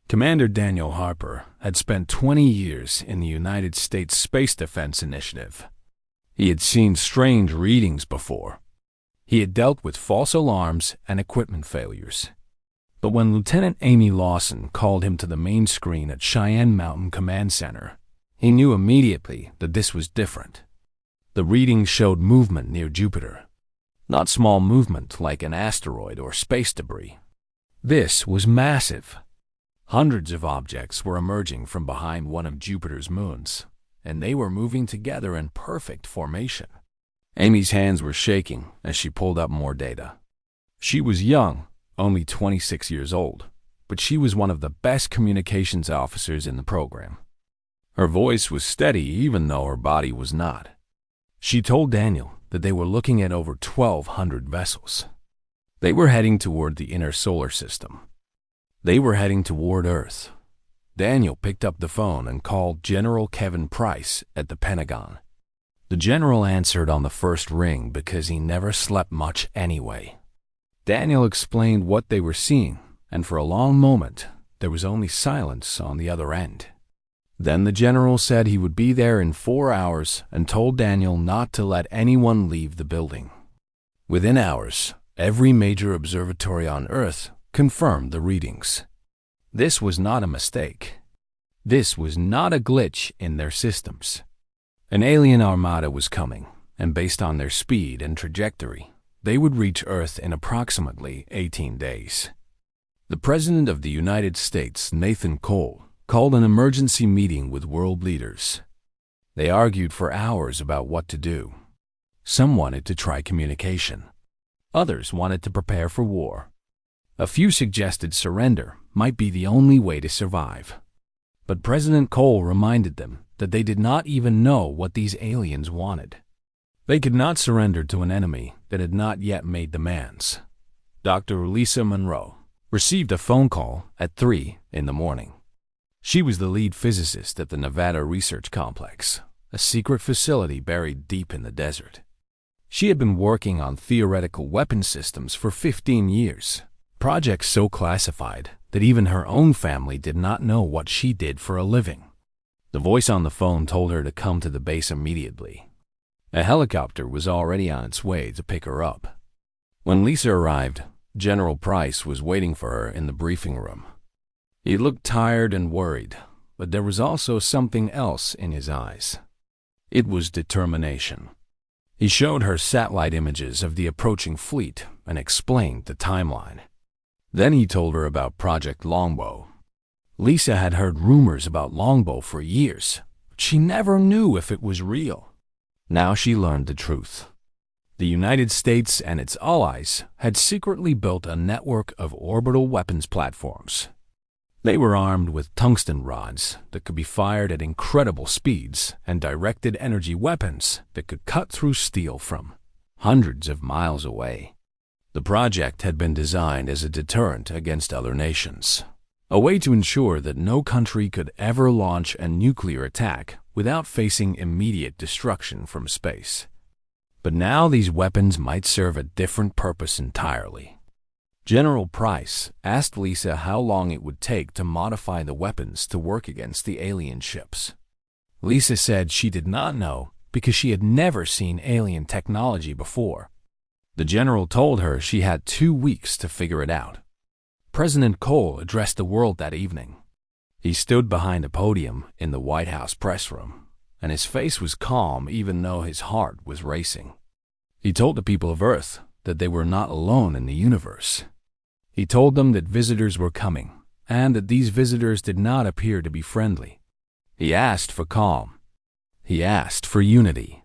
Commander Daniel Harper had spent 20 years in the United States Space Defense Initiative. He had seen strange readings before. He had dealt with false alarms and equipment failures. But when Lieutenant Amy Lawson called him to the main screen at Cheyenne Mountain Command Center, he knew immediately that this was different. The readings showed movement near Jupiter. Not small movement like an asteroid or space debris. This was massive. Hundreds of objects were emerging from behind one of Jupiter's moons, and they were moving together in perfect formation. Amy's hands were shaking as she pulled up more data. She was young, only 26 years old, but she was one of the best communications officers in the program. Her voice was steady even though her body was not. She told Daniel that they were looking at over 1,200 vessels. They were heading toward the inner solar system. They were heading toward Earth. Daniel picked up the phone and called General Kevin Price at the Pentagon. The general answered on the first ring because he never slept much anyway. Daniel explained what they were seeing, and for a long moment, there was only silence on the other end. Then the general said he would be there in 4 hours and told Daniel not to let anyone leave the building. Within hours, every major observatory on Earth confirmed the readings. This was not a mistake. This was not a glitch in their systems. An alien armada was coming, and based on their speed and trajectory, they would reach Earth in approximately 18 days. The President of the United States, Nathan Cole, called an emergency meeting with world leaders. They argued for hours about what to do. Some wanted to try communication. Others wanted to prepare for war. A few suggested surrender might be the only way to survive. But President Cole reminded them that they did not even know what these aliens wanted. They could not surrender to an enemy that had not yet made demands. Dr. Lisa Monroe received a phone call at 3 in the morning. She was the lead physicist at the Nevada Research Complex, a secret facility buried deep in the desert. She had been working on theoretical weapon systems for 15 years. Projects so classified that even her own family did not know what she did for a living. The voice on the phone told her to come to the base immediately. A helicopter was already on its way to pick her up. When Lisa arrived, General Price was waiting for her in the briefing room. He looked tired and worried, but there was also something else in his eyes. It was determination. He showed her satellite images of the approaching fleet and explained the timeline. Then he told her about Project Longbow. Lisa had heard rumors about Longbow for years, but she never knew if it was real. Now she learned the truth. The United States and its allies had secretly built a network of orbital weapons platforms. They were armed with tungsten rods that could be fired at incredible speeds and directed energy weapons that could cut through steel from hundreds of miles away. The project had been designed as a deterrent against other nations, a way to ensure that no country could ever launch a nuclear attack without facing immediate destruction from space. But now these weapons might serve a different purpose entirely. General Price asked Lisa how long it would take to modify the weapons to work against the alien ships. Lisa said she did not know because she had never seen alien technology before. The general told her she had 2 weeks to figure it out. President Cole addressed the world that evening. He stood behind a podium in the White House press room, and his face was calm even though his heart was racing. He told the people of Earth that they were not alone in the universe. He told them that visitors were coming, and that these visitors did not appear to be friendly. He asked for calm. He asked for unity.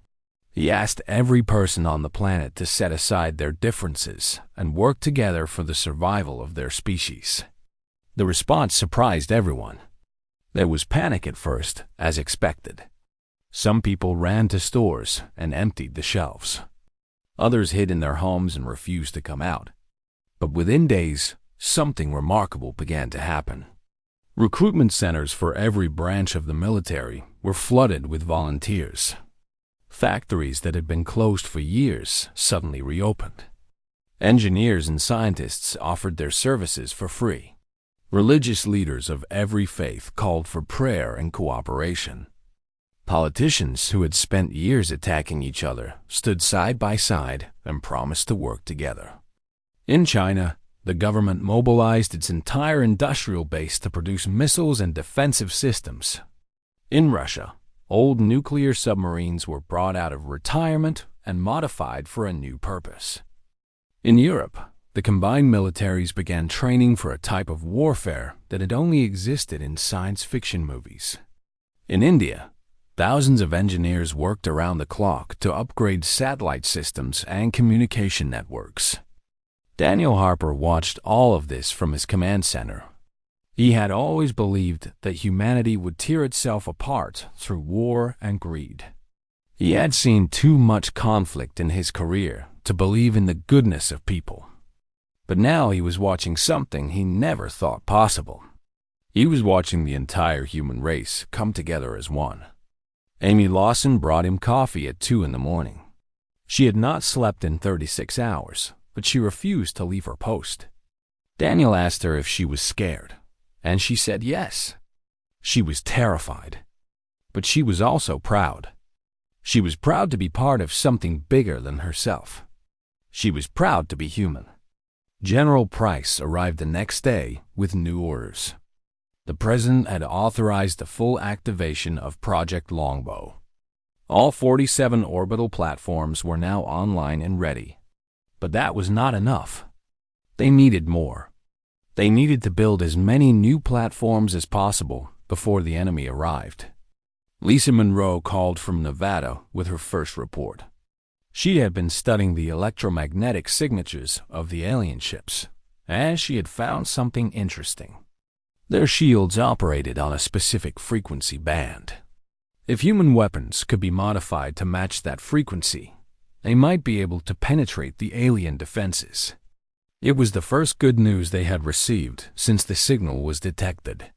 He asked every person on the planet to set aside their differences and work together for the survival of their species. The response surprised everyone. There was panic at first, as expected. Some people ran to stores and emptied the shelves. Others hid in their homes and refused to come out. But within days, something remarkable began to happen. Recruitment centers for every branch of the military were flooded with volunteers. Factories that had been closed for years suddenly reopened. Engineers and scientists offered their services for free. Religious leaders of every faith called for prayer and cooperation. Politicians who had spent years attacking each other stood side by side and promised to work together. In China, the government mobilized its entire industrial base to produce missiles and defensive systems. In Russia, old nuclear submarines were brought out of retirement and modified for a new purpose. In Europe, the combined militaries began training for a type of warfare that had only existed in science fiction movies. In India, thousands of engineers worked around the clock to upgrade satellite systems and communication networks. Daniel Harper watched all of this from his command center. He had always believed that humanity would tear itself apart through war and greed. He had seen too much conflict in his career to believe in the goodness of people. But now he was watching something he never thought possible. He was watching the entire human race come together as one. Amy Lawson brought him coffee at 2 in the morning. She had not slept in 36 hours, but she refused to leave her post. Daniel asked her if she was scared, and she said yes. She was terrified, but she was also proud. She was proud to be part of something bigger than herself. She was proud to be human. General Price arrived the next day with new orders. The President had authorized the full activation of Project Longbow. All 47 orbital platforms were now online and ready. But that was not enough. They needed more. They needed to build as many new platforms as possible before the enemy arrived. Lisa Monroe called from Nevada with her first report. She had been studying the electromagnetic signatures of the alien ships, and she had found something interesting. Their shields operated on a specific frequency band. If human weapons could be modified to match that frequency, they might be able to penetrate the alien defenses. It was the first good news they had received since the signal was detected.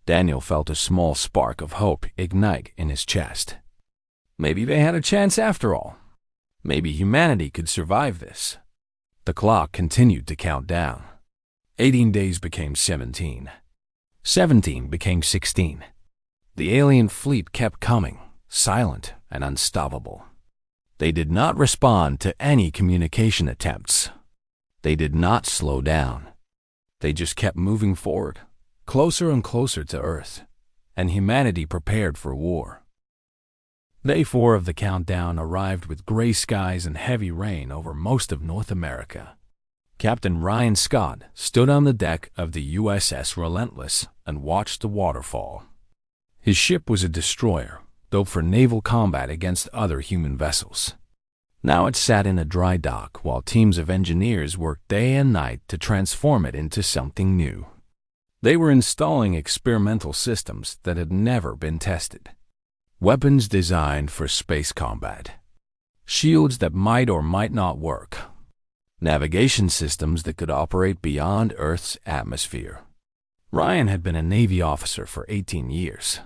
Daniel felt a small spark of hope ignite in his chest. Maybe they had a chance after all. Maybe humanity could survive this. The clock continued to count down. 18 days became 17. 17 became 16. The alien fleet kept coming, silent and unstoppable. They did not respond to any communication attempts. They did not slow down. They just kept moving forward, closer and closer to Earth, and humanity prepared for war. Day 4 of the countdown arrived with gray skies and heavy rain over most of North America. Captain Ryan Scott stood on the deck of the USS Relentless and watched the waterfall. His ship was a destroyer, built for naval combat against other human vessels. Now it sat in a dry dock while teams of engineers worked day and night to transform it into something new. They were installing experimental systems that had never been tested. Weapons designed for space combat. Shields that might or might not work. Navigation systems that could operate beyond Earth's atmosphere. Ryan had been a Navy officer for 18 years.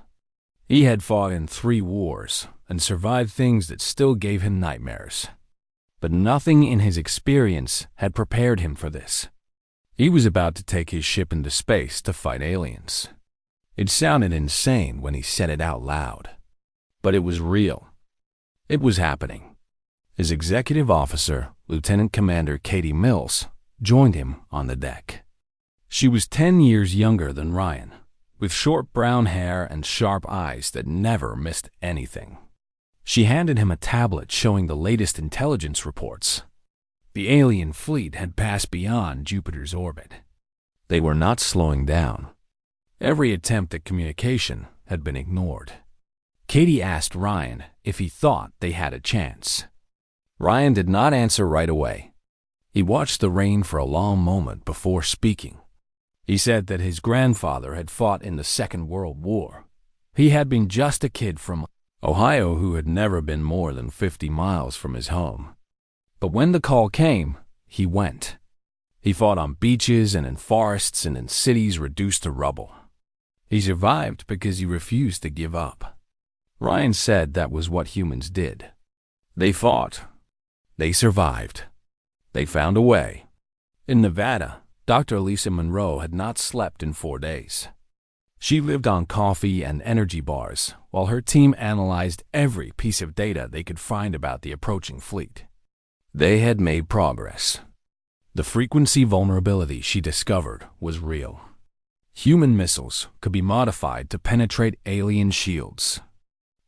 He had fought in 3 wars and survived things that still gave him nightmares. But nothing in his experience had prepared him for this. He was about to take his ship into space to fight aliens. It sounded insane when he said it out loud. But it was real. It was happening. His executive officer, Lieutenant Commander Katie Mills, joined him on the deck. She was 10 years younger than Ryan, with short brown hair and sharp eyes that never missed anything. She handed him a tablet showing the latest intelligence reports. The alien fleet had passed beyond Jupiter's orbit. They were not slowing down. Every attempt at communication had been ignored. Katie asked Ryan if he thought they had a chance. Ryan did not answer right away. He watched the rain for a long moment before speaking. He said that his grandfather had fought in the Second World War. He had been just a kid from Ohio who had never been more than 50 miles from his home. But when the call came, he went. He fought on beaches and in forests and in cities reduced to rubble. He survived because he refused to give up. Ryan said that was what humans did. They fought. They survived. They found a way. In Nevada, Dr. Lisa Monroe had not slept in 4 days. She lived on coffee and energy bars while her team analyzed every piece of data they could find about the approaching fleet. They had made progress. The frequency vulnerability she discovered was real. Human missiles could be modified to penetrate alien shields.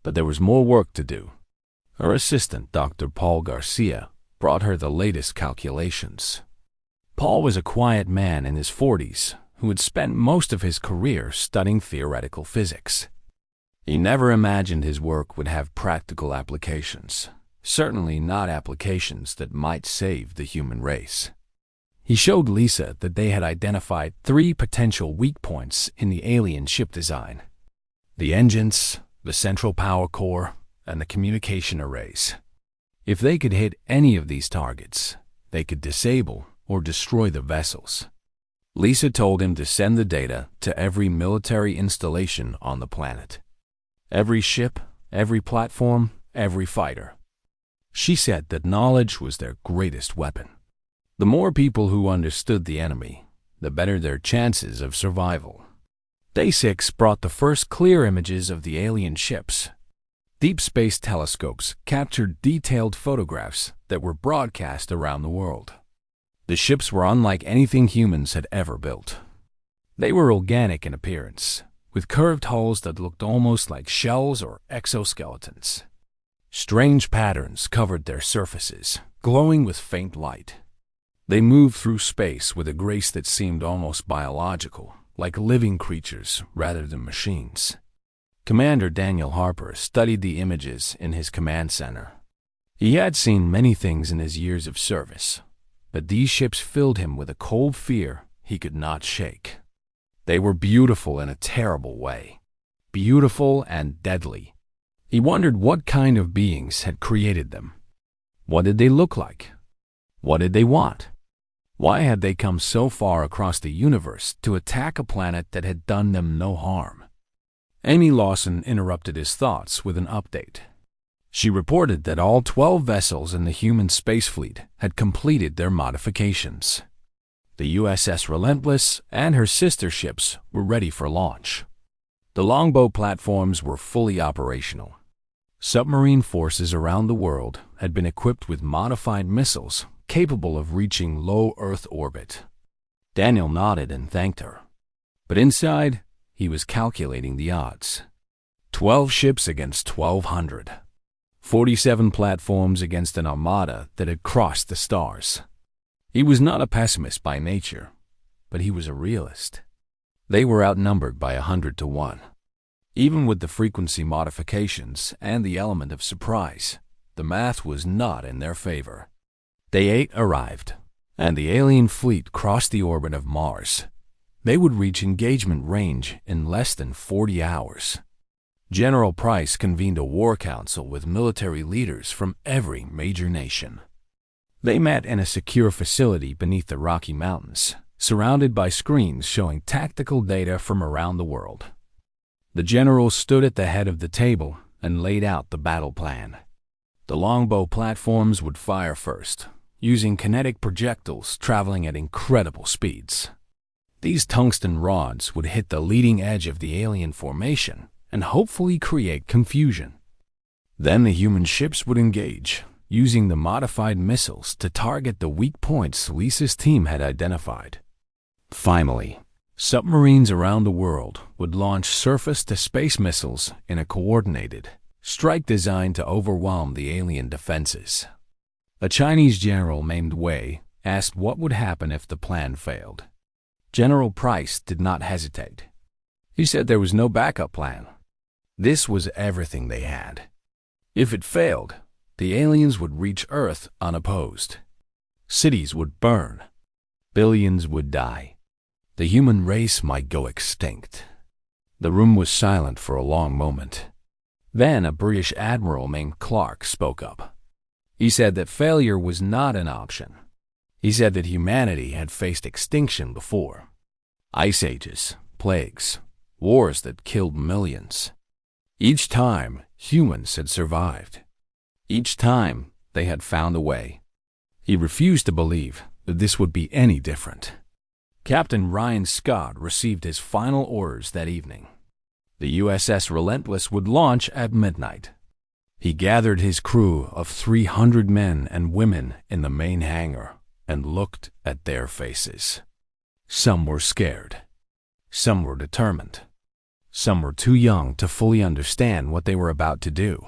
But there was more work to do. Her assistant, Dr. Paul Garcia, brought her the latest calculations. Paul was a quiet man in his 40s who had spent most of his career studying theoretical physics. He never imagined his work would have practical applications, certainly not applications that might save the human race. He showed Lisa that they had identified 3 potential weak points in the alien ship design: the engines, the central power core, and the communication arrays. If they could hit any of these targets, they could disable or destroy the vessels. Lisa told him to send the data to every military installation on the planet. Every ship, every platform, every fighter. She said that knowledge was their greatest weapon. The more people who understood the enemy, the better their chances of survival. Day 6 brought the first clear images of the alien ships. Deep space telescopes captured detailed photographs that were broadcast around the world. The ships were unlike anything humans had ever built. They were organic in appearance, with curved hulls that looked almost like shells or exoskeletons. Strange patterns covered their surfaces, glowing with faint light. They moved through space with a grace that seemed almost biological, like living creatures rather than machines. Commander Daniel Harper studied the images in his command center. He had seen many things in his years of service, but these ships filled him with a cold fear he could not shake. They were beautiful in a terrible way, beautiful and deadly. He wondered what kind of beings had created them. What did they look like? What did they want? Why had they come so far across the universe to attack a planet that had done them no harm? Amy Lawson interrupted his thoughts with an update. She reported that all 12 vessels in the human space fleet had completed their modifications. The USS Relentless and her sister ships were ready for launch. The longbow platforms were fully operational. Submarine forces around the world had been equipped with modified missiles capable of reaching low Earth orbit. Daniel nodded and thanked her. But inside, he was calculating the odds. 12 ships against 1,200. 47 platforms against an armada that had crossed the stars. He was not a pessimist by nature, but he was a realist. They were outnumbered by 100 to 1. Even with the frequency modifications and the element of surprise, the math was not in their favor. Day 8 arrived, and the alien fleet crossed the orbit of Mars. They would reach engagement range in less than 40 hours. General Price convened a war council with military leaders from every major nation. They met in a secure facility beneath the Rocky Mountains, surrounded by screens showing tactical data from around the world. The generals stood at the head of the table and laid out the battle plan. The longbow platforms would fire first, using kinetic projectiles traveling at incredible speeds. These tungsten rods would hit the leading edge of the alien formation and hopefully create confusion. Then the human ships would engage, using the modified missiles to target the weak points Lisa's team had identified. Finally, submarines around the world would launch surface-to-space missiles in a coordinated strike designed to overwhelm the alien defenses. A Chinese general named Wei asked what would happen if the plan failed. General Price did not hesitate. He said there was no backup plan. This was everything they had. If it failed, the aliens would reach Earth unopposed. Cities would burn. Billions would die. The human race might go extinct. The room was silent for a long moment. Then a British admiral named Clark spoke up. He said that failure was not an option. He said that humanity had faced extinction before. Ice ages, plagues, wars that killed millions. Each time, humans had survived. Each time, they had found a way. He refused to believe that this would be any different. Captain Ryan Scott received his final orders that evening. The USS Relentless would launch at midnight. He gathered his crew of 300 men and women in the main hangar and looked at their faces. Some were scared. Some were determined. Some were too young to fully understand what they were about to do.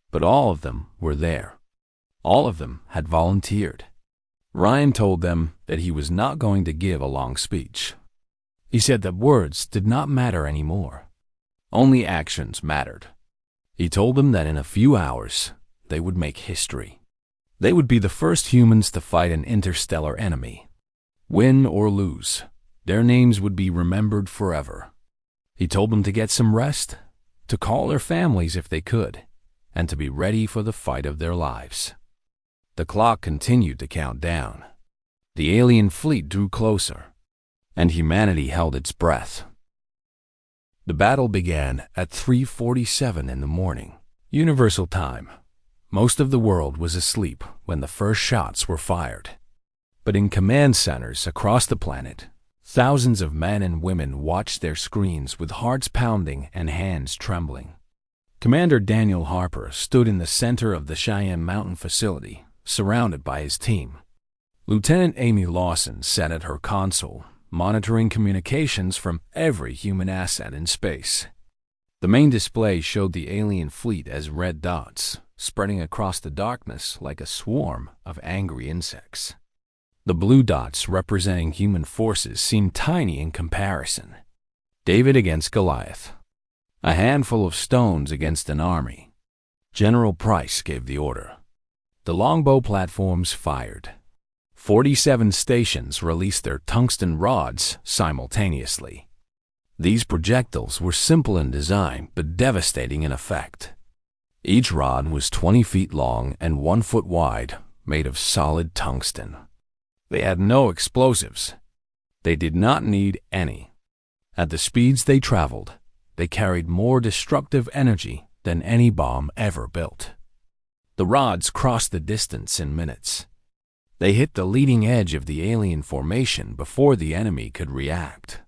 But all of them were there. All of them had volunteered. Ryan told them that he was not going to give a long speech. He said that words did not matter anymore. Only actions mattered. He told them that in a few hours, they would make history. They would be the first humans to fight an interstellar enemy. Win or lose, their names would be remembered forever. He told them to get some rest, to call their families if they could, and to be ready for the fight of their lives. The clock continued to count down. The alien fleet drew closer, and humanity held its breath. The battle began at 3:47 in the morning, Universal Time. Most of the world was asleep when the first shots were fired. But in command centers across the planet, thousands of men and women watched their screens with hearts pounding and hands trembling. Commander Daniel Harper stood in the center of the Cheyenne Mountain facility, surrounded by his team. Lieutenant Amy Lawson sat at her console, monitoring communications from every human asset in space. The main display showed the alien fleet as red dots, spreading across the darkness like a swarm of angry insects. The blue dots representing human forces seemed tiny in comparison. David against Goliath. A handful of stones against an army. General Price gave the order. The longbow platforms fired. 47 stations released their tungsten rods simultaneously. These projectiles were simple in design but devastating in effect. Each rod was 20 feet long and 1 foot wide, made of solid tungsten. They had no explosives. They did not need any. At the speeds they traveled, they carried more destructive energy than any bomb ever built. The rods crossed the distance in minutes. They hit the leading edge of the alien formation before the enemy could react.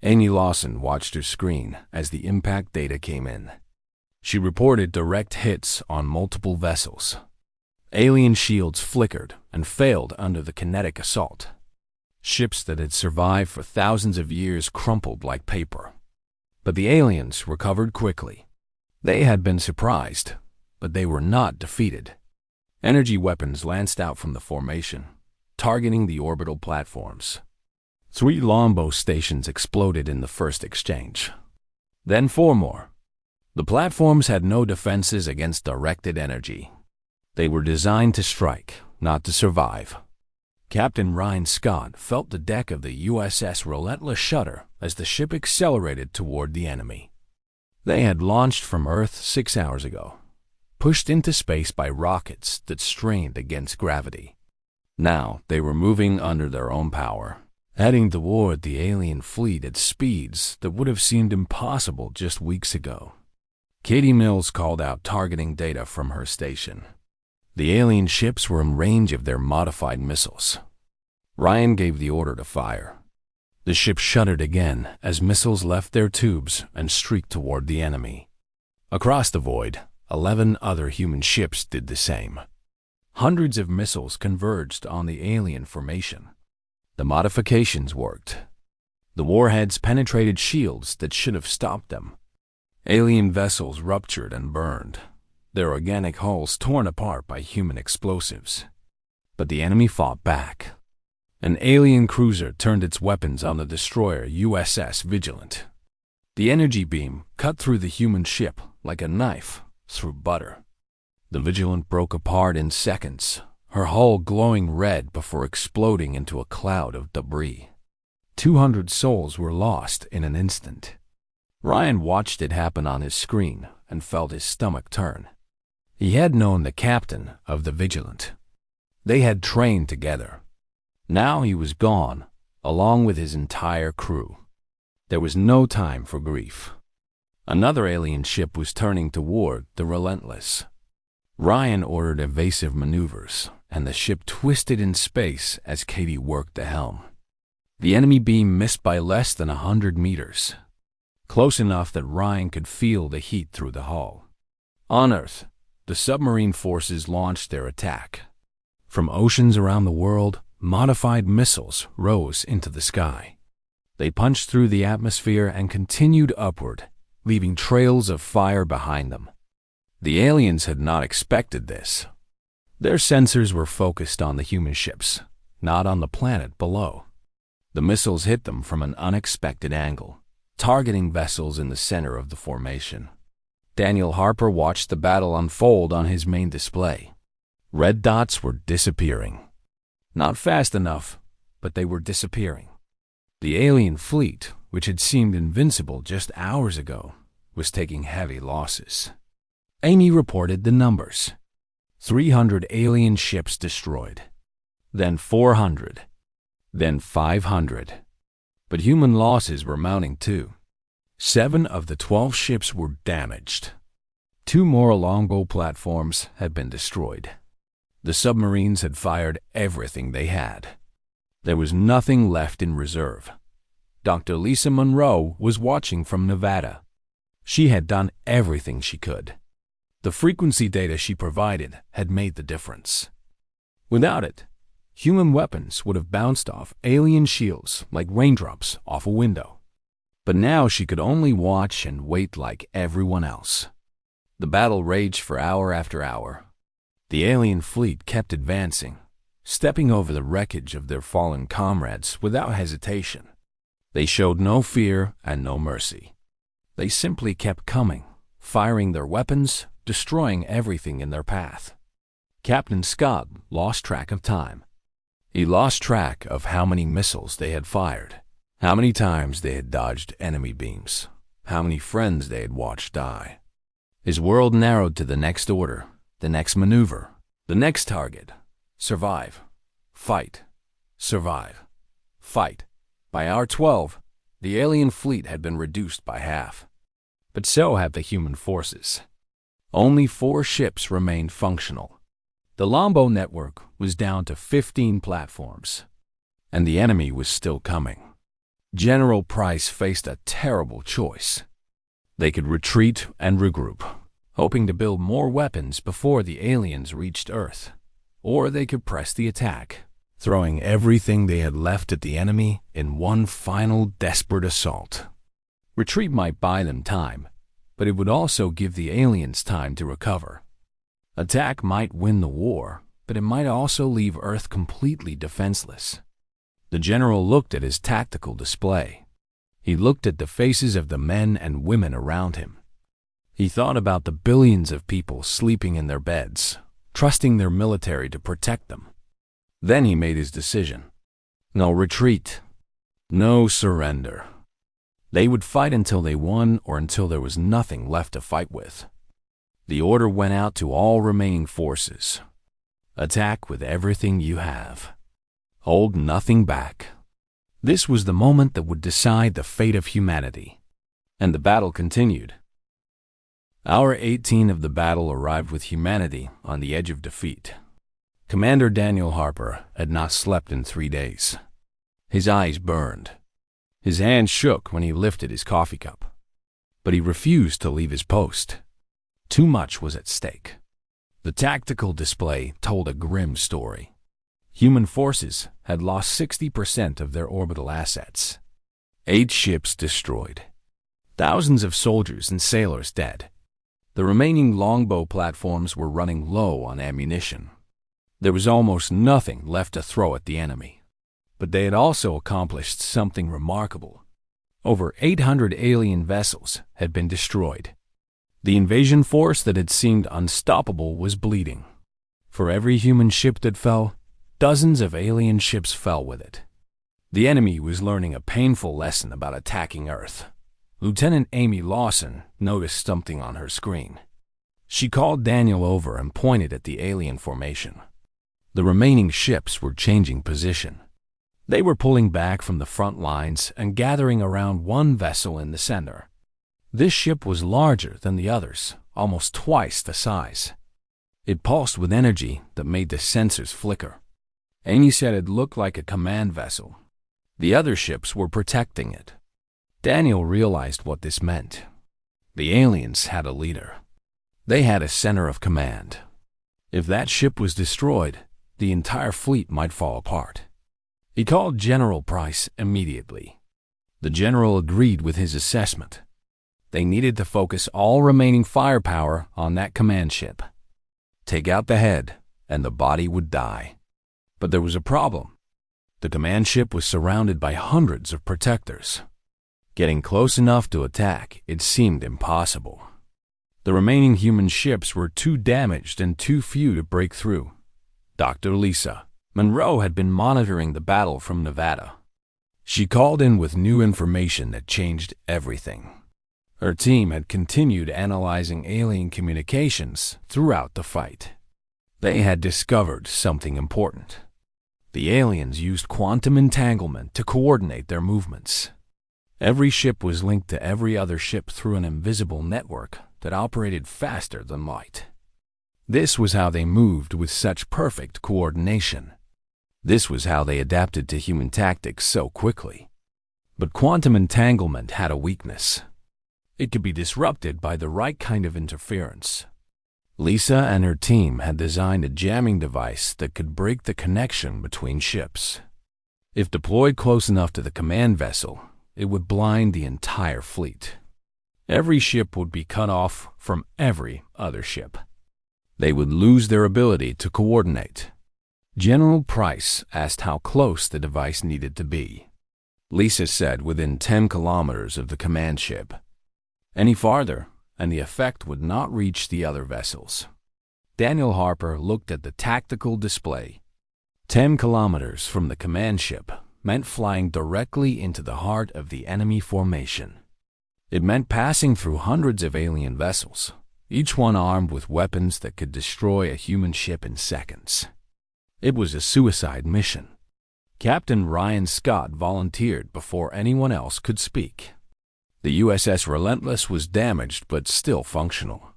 Amy Lawson watched her screen as the impact data came in. She reported direct hits on multiple vessels. Alien shields flickered and failed under the kinetic assault. Ships that had survived for thousands of years crumpled like paper. But the aliens recovered quickly. They had been surprised, but they were not defeated. Energy weapons lanced out from the formation, targeting the orbital platforms. 3 longbow stations exploded in the first exchange. Then 4 more. The platforms had no defenses against directed energy. They were designed to strike, not to survive. Captain Ryan Scott felt the deck of the USS Relentless shudder as the ship accelerated toward the enemy. They had launched from Earth 6 hours ago, pushed into space by rockets that strained against gravity. Now they were moving under their own power, heading toward the alien fleet at speeds that would have seemed impossible just weeks ago. Katie Mills called out targeting data from her station. The alien ships were in range of their modified missiles. Ryan gave the order to fire. The ship shuddered again as missiles left their tubes and streaked toward the enemy. Across the void, 11 other human ships did the same. Hundreds of missiles converged on the alien formation. The modifications worked. The warheads penetrated shields that should have stopped them. Alien vessels ruptured and burned, their organic hulls torn apart by human explosives. But the enemy fought back. An alien cruiser turned its weapons on the destroyer USS Vigilant. The energy beam cut through the human ship like a knife through butter. The Vigilant broke apart in seconds, her hull glowing red before exploding into a cloud of debris. 200 souls were lost in an instant. Ryan watched it happen on his screen and felt his stomach turn. He had known the captain of the Vigilant. They had trained together. Now he was gone, along with his entire crew. There was no time for grief. Another alien ship was turning toward the Relentless. Ryan ordered evasive maneuvers, and the ship twisted in space as Katie worked the helm. The enemy beam missed by less than 100 meters, close enough that Ryan could feel the heat through the hull. On Earth, the submarine forces launched their attack. From oceans around the world, modified missiles rose into the sky. They punched through the atmosphere and continued upward, leaving trails of fire behind them. The aliens had not expected this. Their sensors were focused on the human ships, not on the planet below. The missiles hit them from an unexpected angle, targeting vessels in the center of the formation. Daniel Harper watched the battle unfold on his main display. Red dots were disappearing. Not fast enough, but they were disappearing. The alien fleet, which had seemed invincible just hours ago, was taking heavy losses. Amy reported the numbers. 300 alien ships destroyed. Then 400. Then 500. But human losses were mounting too. 7 of the 12 ships were damaged. 2 more longbow platforms had been destroyed. The submarines had fired everything they had. There was nothing left in reserve. Dr. Lisa Monroe was watching from Nevada. She had done everything she could. The frequency data she provided had made the difference. Without it, human weapons would have bounced off alien shields like raindrops off a window. But now she could only watch and wait like everyone else. The battle raged for hour after hour. The alien fleet kept advancing, stepping over the wreckage of their fallen comrades without hesitation. They showed no fear and no mercy. They simply kept coming, firing their weapons, destroying everything in their path. Captain Scott lost track of time. He lost track of how many missiles they had fired, how many times they had dodged enemy beams, how many friends they had watched die. His world narrowed to the next order, the next maneuver, the next target. Survive. Fight. Survive. Fight. By hour 12, the alien fleet had been reduced by half. But so had the human forces. Only 4 ships remained functional. The longbow network was down to 15 platforms, and the enemy was still coming. General Price faced a terrible choice. They could retreat and regroup, hoping to build more weapons before the aliens reached Earth, or they could press the attack, throwing everything they had left at the enemy in one final desperate assault. Retreat might buy them time, but it would also give the aliens time to recover. Attack might win the war, but it might also leave Earth completely defenseless. The general looked at his tactical display. He looked at the faces of the men and women around him. He thought about the billions of people sleeping in their beds, trusting their military to protect them. Then he made his decision. No retreat. No surrender. They would fight until they won or until there was nothing left to fight with. The order went out to all remaining forces. Attack with everything you have. Hold nothing back. This was the moment that would decide the fate of humanity. And the battle continued. Hour 18 of the battle arrived with humanity on the edge of defeat. Commander Daniel Harper had not slept in 3 days. His eyes burned. His hand shook when he lifted his coffee cup. But he refused to leave his post. Too much was at stake. The tactical display told a grim story. Human forces had lost 60% of their orbital assets. 8 ships destroyed. Thousands of soldiers and sailors dead. The remaining longbow platforms were running low on ammunition. There was almost nothing left to throw at the enemy. But they had also accomplished something remarkable. Over 800 alien vessels had been destroyed. The invasion force that had seemed unstoppable was bleeding. For every human ship that fell, dozens of alien ships fell with it. The enemy was learning a painful lesson about attacking Earth. Lieutenant Amy Lawson noticed something on her screen. She called Daniel over and pointed at the alien formation. The remaining ships were changing position. They were pulling back from the front lines and gathering around one vessel in the center. This ship was larger than the others, almost twice the size. It pulsed with energy that made the sensors flicker. Amy said it looked like a command vessel. The other ships were protecting it. Daniel realized what this meant. The aliens had a leader. They had a center of command. If that ship was destroyed, the entire fleet might fall apart. He called General Price immediately. The general agreed with his assessment. They needed to focus all remaining firepower on that command ship. Take out the head, and the body would die. But there was a problem. The command ship was surrounded by hundreds of protectors. Getting close enough to attack, it seemed impossible. The remaining human ships were too damaged and too few to break through. Dr. Lisa Monroe had been monitoring the battle from Nevada. She called in with new information that changed everything. Her team had continued analyzing alien communications throughout the fight. They had discovered something important. The aliens used quantum entanglement to coordinate their movements. Every ship was linked to every other ship through an invisible network that operated faster than light. This was how they moved with such perfect coordination. This was how they adapted to human tactics so quickly. But quantum entanglement had a weakness. It could be disrupted by the right kind of interference. Lisa and her team had designed a jamming device that could break the connection between ships. If deployed close enough to the command vessel, it would blind the entire fleet. Every ship would be cut off from every other ship. They would lose their ability to coordinate. General Price asked how close the device needed to be. Lisa said within 10 kilometers of the command ship. Any farther, and the effect would not reach the other vessels. Daniel Harper looked at the tactical display. 10 kilometers from the command ship meant flying directly into the heart of the enemy formation. It meant passing through hundreds of alien vessels, each one armed with weapons that could destroy a human ship in seconds. It was a suicide mission. Captain Ryan Scott volunteered before anyone else could speak. The USS Relentless was damaged but still functional.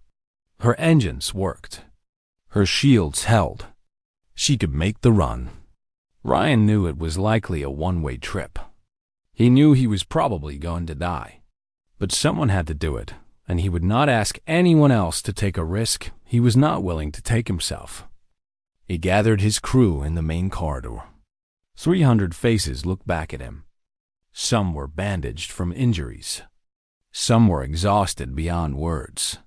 Her engines worked. Her shields held. She could make the run. Ryan knew it was likely a one-way trip. He knew he was probably going to die. But someone had to do it, and he would not ask anyone else to take a risk he was not willing to take himself. He gathered his crew in the main corridor. 300 faces looked back at him. Some were bandaged from injuries. Some were exhausted beyond words.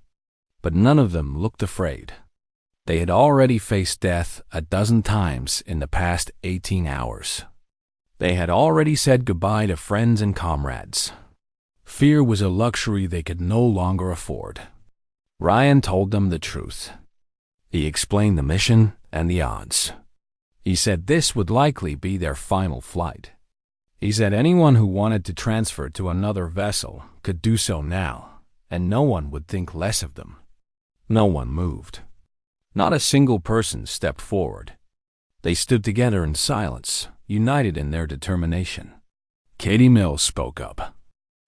But none of them looked afraid. They had already faced death a dozen times in the past 18 hours. They had already said goodbye to friends and comrades. Fear was a luxury they could no longer afford. Ryan told them the truth. He explained the mission and the odds. He said this would likely be their final flight. He said anyone who wanted to transfer to another vessel could do so now, and no one would think less of them. No one moved. Not a single person stepped forward. They stood together in silence, united in their determination. Katie Mills spoke up.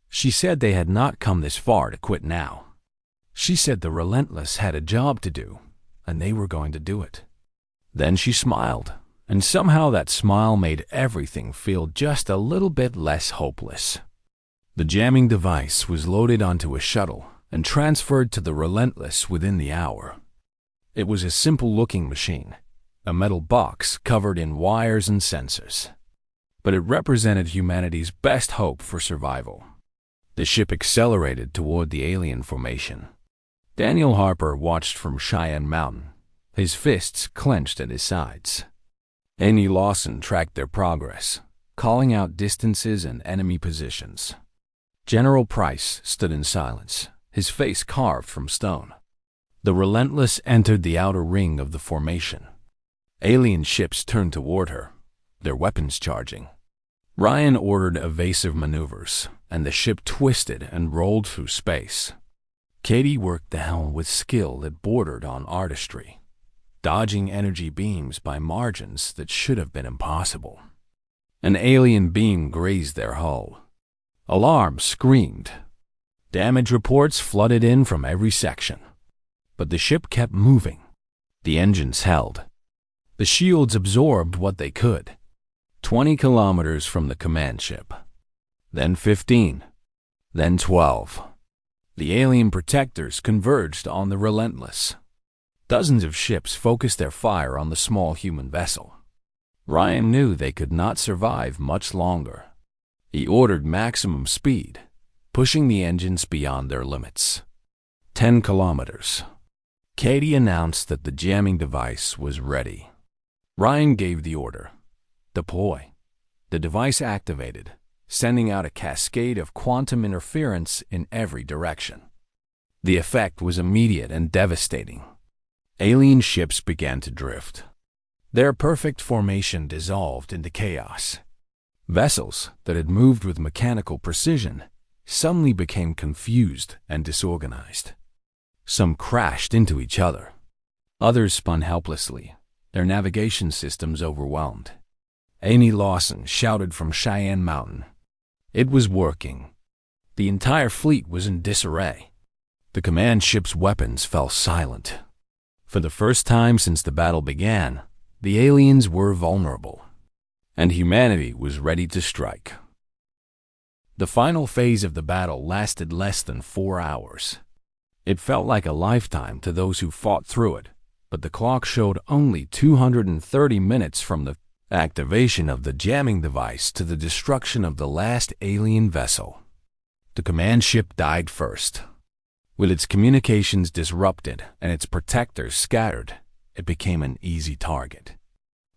She said they had not come this far to quit now. She said the Relentless had a job to do, and they were going to do it. Then she smiled, and somehow that smile made everything feel just a little bit less hopeless. The jamming device was loaded onto a shuttle and transferred to the Relentless within the hour. It was a simple-looking machine, a metal box covered in wires and sensors. But it represented humanity's best hope for survival. The ship accelerated toward the alien formation. Daniel Harper watched from Cheyenne Mountain, his fists clenched at his sides. Amy Lawson tracked their progress, calling out distances and enemy positions. General Price stood in silence, his face carved from stone. The Relentless entered the outer ring of the formation. Alien ships turned toward her, their weapons charging. Ryan ordered evasive maneuvers, and the ship twisted and rolled through space. Katie worked the helm with skill that bordered on artistry, dodging energy beams by margins that should have been impossible. An alien beam grazed their hull. Alarms screamed. Damage reports flooded in from every section. But the ship kept moving. The engines held. The shields absorbed what they could. 20 kilometers from the command ship. Then 15. Then 12. The alien protectors converged on the Relentless. Dozens of ships focused their fire on the small human vessel. Ryan knew they could not survive much longer. He ordered maximum speed, pushing the engines beyond their limits. 10 kilometers. Katie announced that the jamming device was ready. Ryan gave the order. Deploy. The device activated, sending out a cascade of quantum interference in every direction. The effect was immediate and devastating. Alien ships began to drift. Their perfect formation dissolved into chaos. Vessels that had moved with mechanical precision suddenly became confused and disorganized. Some crashed into each other. Others spun helplessly, their navigation systems overwhelmed. Amy Lawson shouted from Cheyenne Mountain. It was working. The entire fleet was in disarray. The command ship's weapons fell silent. For the first time since the battle began, the aliens were vulnerable, and humanity was ready to strike. The final phase of the battle lasted less than 4 hours. It felt like a lifetime to those who fought through it, but the clock showed only 230 minutes from the activation of the jamming device to the destruction of the last alien vessel. The command ship died first. With its communications disrupted and its protectors scattered, it became an easy target.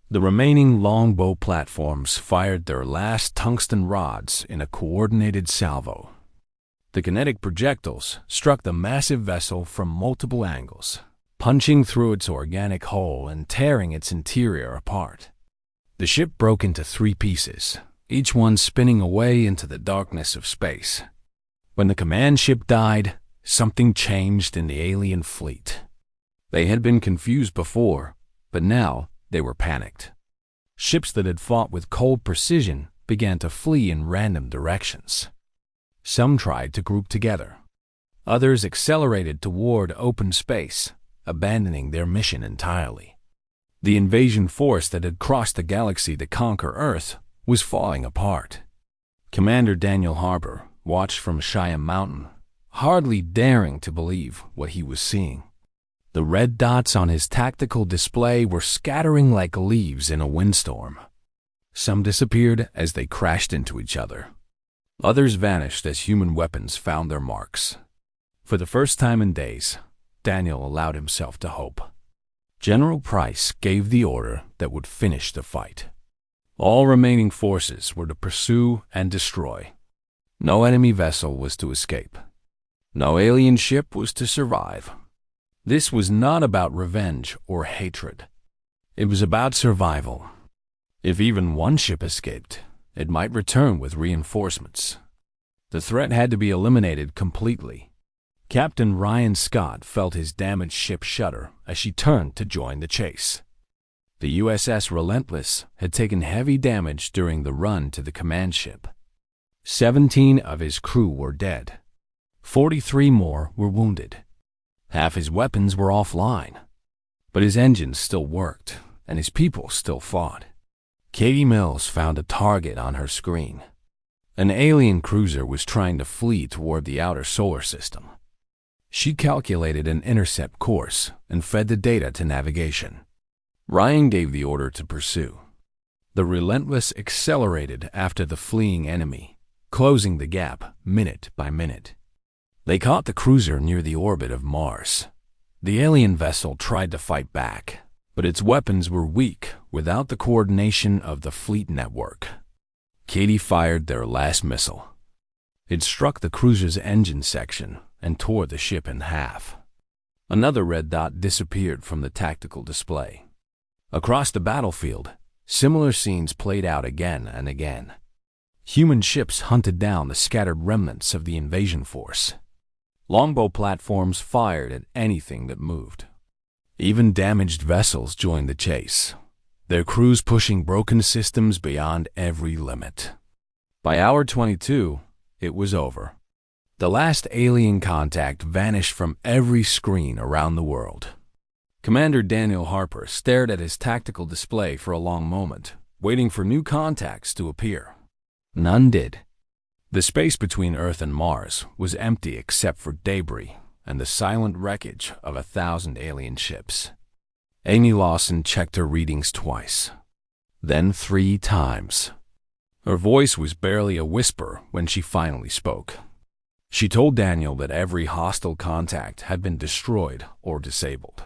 The remaining longbow platforms fired their last tungsten rods in a coordinated salvo. The kinetic projectiles struck the massive vessel from multiple angles, punching through its organic hull and tearing its interior apart. The ship broke into 3 pieces, each one spinning away into the darkness of space. When the command ship died, something changed in the alien fleet. They had been confused before, but now they were panicked. Ships that had fought with cold precision began to flee in random directions. Some tried to group together. Others accelerated toward open space, abandoning their mission entirely. The invasion force that had crossed the galaxy to conquer Earth was falling apart. Commander Daniel Harper watched from Cheyenne Mountain, hardly daring to believe what he was seeing. The red dots on his tactical display were scattering like leaves in a windstorm. Some disappeared as they crashed into each other. Others vanished as human weapons found their marks. For the first time in days, Daniel allowed himself to hope. General Price gave the order that would finish the fight. All remaining forces were to pursue and destroy. No enemy vessel was to escape. No alien ship was to survive. This was not about revenge or hatred. It was about survival. If even one ship escaped, it might return with reinforcements. The threat had to be eliminated completely. Captain Ryan Scott felt his damaged ship shudder as she turned to join the chase. The USS Relentless had taken heavy damage during the run to the command ship. 17 of his crew were dead. 43 more were wounded. Half his weapons were offline. But his engines still worked, and his people still fought. Katie Mills found a target on her screen. An alien cruiser was trying to flee toward the outer solar system. She calculated an intercept course and fed the data to navigation. Ryan gave the order to pursue. The Relentless accelerated after the fleeing enemy, closing the gap minute by minute. They caught the cruiser near the orbit of Mars. The alien vessel tried to fight back, but its weapons were weak without the coordination of the fleet network. Katie fired their last missile. It struck the cruiser's engine section and tore the ship in half. Another red dot disappeared from the tactical display. Across the battlefield, similar scenes played out again and again. Human ships hunted down the scattered remnants of the invasion force. Longbow platforms fired at anything that moved. Even damaged vessels joined the chase, their crews pushing broken systems beyond every limit. By hour 22, it was over. The last alien contact vanished from every screen around the world. Commander Daniel Harper stared at his tactical display for a long moment, waiting for new contacts to appear. None did. The space between Earth and Mars was empty except for debris and the silent wreckage of 1,000 alien ships. Amy Lawson checked her readings twice, then 3 times. Her voice was barely a whisper when she finally spoke. She told Daniel that every hostile contact had been destroyed or disabled.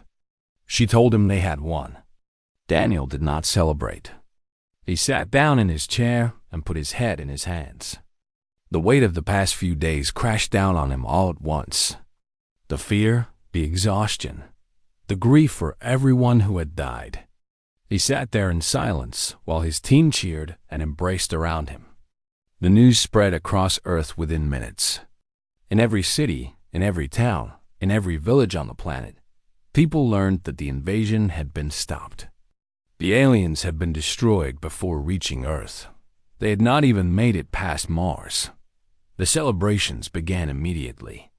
She told him they had won. Daniel did not celebrate. He sat down in his chair and put his head in his hands. The weight of the past few days crashed down on him all at once. The fear, the exhaustion, the grief for everyone who had died. He sat there in silence while his team cheered and embraced around him. The news spread across Earth within minutes. In every city, in every town, in every village on the planet, people learned that the invasion had been stopped. The aliens had been destroyed before reaching Earth. They had not even made it past Mars. The celebrations began immediately.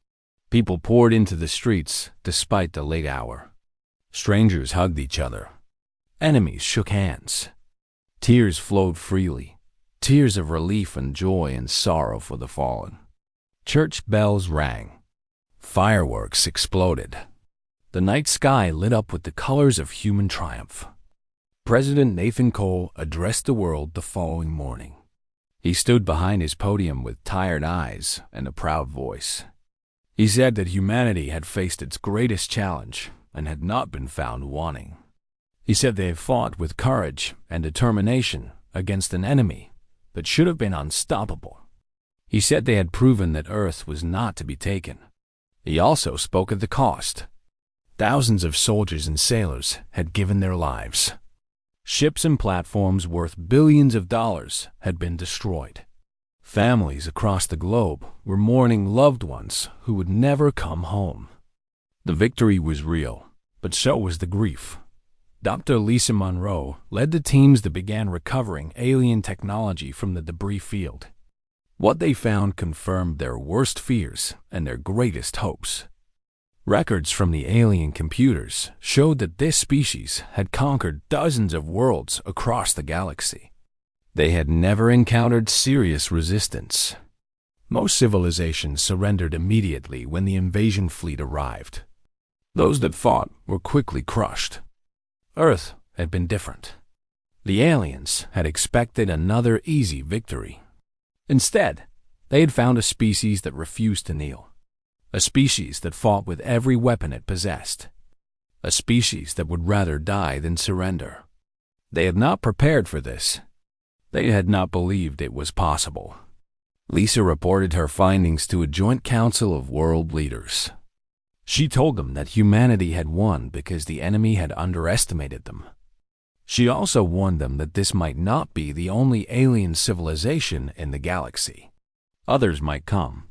People poured into the streets despite the late hour. Strangers hugged each other. Enemies shook hands. Tears flowed freely, tears of relief and joy and sorrow for the fallen. Church bells rang. Fireworks exploded. The night sky lit up with the colors of human triumph. President Nathan Cole addressed the world the following morning. He stood behind his podium with tired eyes and a proud voice. He said that humanity had faced its greatest challenge and had not been found wanting. He said they had fought with courage and determination against an enemy that should have been unstoppable. He said they had proven that Earth was not to be taken. He also spoke of the cost. Thousands of soldiers and sailors had given their lives. Ships and platforms worth billions of dollars had been destroyed. Families across the globe were mourning loved ones who would never come home. The victory was real, but so was the grief. Dr. Lisa Monroe led the teams that began recovering alien technology from the debris field. What they found confirmed their worst fears and their greatest hopes. Records from the alien computers showed that this species had conquered dozens of worlds across the galaxy. They had never encountered serious resistance. Most civilizations surrendered immediately when the invasion fleet arrived. Those that fought were quickly crushed. Earth had been different. The aliens had expected another easy victory. Instead, they had found a species that refused to kneel. A species that fought with every weapon it possessed. A species that would rather die than surrender. They had not prepared for this. They had not believed it was possible. Lisa reported her findings to a joint council of world leaders. She told them that humanity had won because the enemy had underestimated them. She also warned them that this might not be the only alien civilization in the galaxy. Others might come.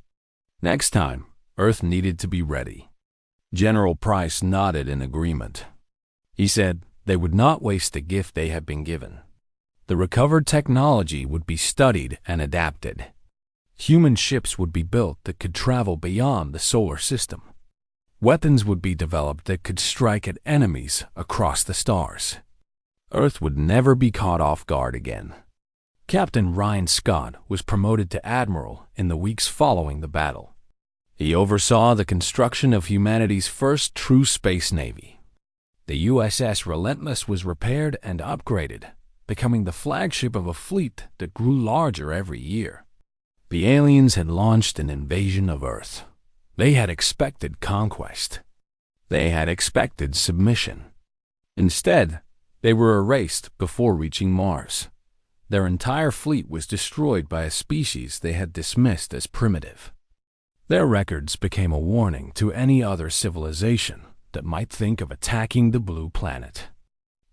Next time, Earth needed to be ready. General Price nodded in agreement. He said they would not waste the gift they had been given. The recovered technology would be studied and adapted. Human ships would be built that could travel beyond the solar system. Weapons would be developed that could strike at enemies across the stars. Earth would never be caught off guard again. Captain Ryan Scott was promoted to admiral in the weeks following the battle. He oversaw the construction of humanity's first true space navy. The USS Relentless was repaired and upgraded, becoming the flagship of a fleet that grew larger every year. The aliens had launched an invasion of Earth. They had expected conquest. They had expected submission. Instead, they were erased before reaching Mars. Their entire fleet was destroyed by a species they had dismissed as primitive. Their records became a warning to any other civilization that might think of attacking the blue planet.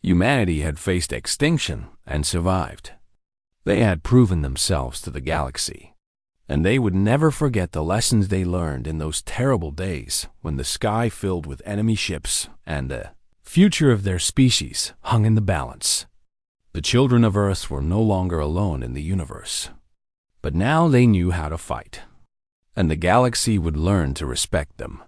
Humanity had faced extinction and survived. They had proven themselves to the galaxy, and they would never forget the lessons they learned in those terrible days when the sky filled with enemy ships and the future of their species hung in the balance. The children of Earth were no longer alone in the universe, but now they knew how to fight, and the galaxy would learn to respect them.